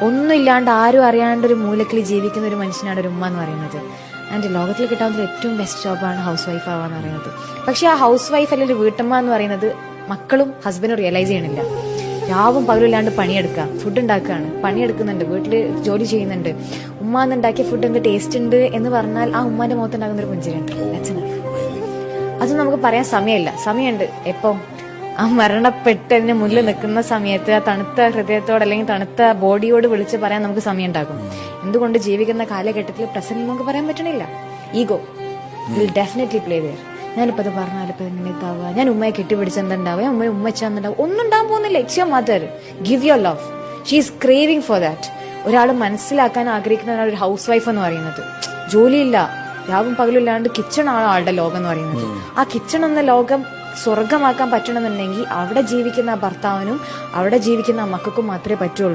ഒന്നും ഇല്ലാണ്ട് ആരും അറിയാണ്ട് ഒരു മൂലക്കിൽ ജീവിക്കുന്ന ഒരു മനുഷ്യനാണ് ഒരു ഉമ്മ എന്ന് പറയുന്നത്. ആൻഡ് ലോകത്തിൽ കിട്ടാവുന്ന ഏറ്റവും ബെസ്റ്റ് ജോബാണ് ഹൗസ് വൈഫ് ആവാന്ന് പറയുന്നത്. പക്ഷെ ആ ഹൗസ് വൈഫ് അല്ലെങ്കിൽ ഒരു വീട്ടമ്മ എന്ന് പറയുന്നത് മക്കളും ഹസ്ബൻഡും റിയലൈസ് ചെയ്യണില്ല. രാവും പകലില്ലാണ്ട് പണിയെടുക്കുക, ഫുഡ് ഉണ്ടാക്കുകയാണ്, പണിയെടുക്കുന്നുണ്ട്, വീട്ടില് ജോലി ചെയ്യുന്നുണ്ട്. ഉമ്മ എന്നുണ്ടാക്കിയ ഫുഡ് എന്ത് ടേസ്റ്റ് ഉണ്ട് എന്ന് പറഞ്ഞാൽ ആ ഉമ്മാന്റെ മുഖത്തുണ്ടാകുന്ന ഒരു പുഞ്ചിരിയുണ്ട്. അത് നമുക്ക് പറയാൻ സമയമുണ്ട്. എപ്പം ആ മരണപ്പെട്ട് അതിന് മുന്നിൽ നിൽക്കുന്ന സമയത്ത് ആ തണുത്ത ഹൃദയത്തോട് അല്ലെങ്കിൽ തണുത്ത ബോഡിയോട് വിളിച്ച് പറയാൻ നമുക്ക് സമയം ഉണ്ടാകും. എന്തുകൊണ്ട് ജീവിക്കുന്ന കാലഘട്ടത്തിൽ പ്രസന്റ് നമുക്ക് പറയാൻ പറ്റണില്ല. Ego will definitely play there. ഞാനിപ്പോ അത് പറഞ്ഞാൽ ഇപ്പൊ എങ്ങനെ ഇതാവുക, ഞാൻ ഉമ്മയെ കെട്ടിപ്പിടിച്ചെന്തുണ്ടാവുക, ഞാൻ ഉമ്മയെ ഉമ്മച്ചാന്നുണ്ടാവും, ഒന്നും ഉണ്ടാകാൻ പോകുന്നില്ല. It's your mother. Give your love. She is craving for that. ഒരാൾ മനസ്സിലാക്കാൻ ആഗ്രഹിക്കുന്ന ഒരു ഹൗസ് വൈഫ് എന്ന് പറയുന്നത്. ജോലിയില്ല, രാവും പകലും ഇല്ലാണ്ട് കിച്ചൺ ആണ് ആളുടെ ലോകം എന്ന് പറയുന്നത്. ആ കിച്ചൺ എന്ന ലോകം സ്വർഗമാക്കാൻ പറ്റണമെന്നുണ്ടെങ്കിൽ അവിടെ ജീവിക്കുന്ന ആ ഭർത്താവിനും അവിടെ ജീവിക്കുന്ന ആ മക്കൾക്കും മാത്രമേ പറ്റുള്ളൂ.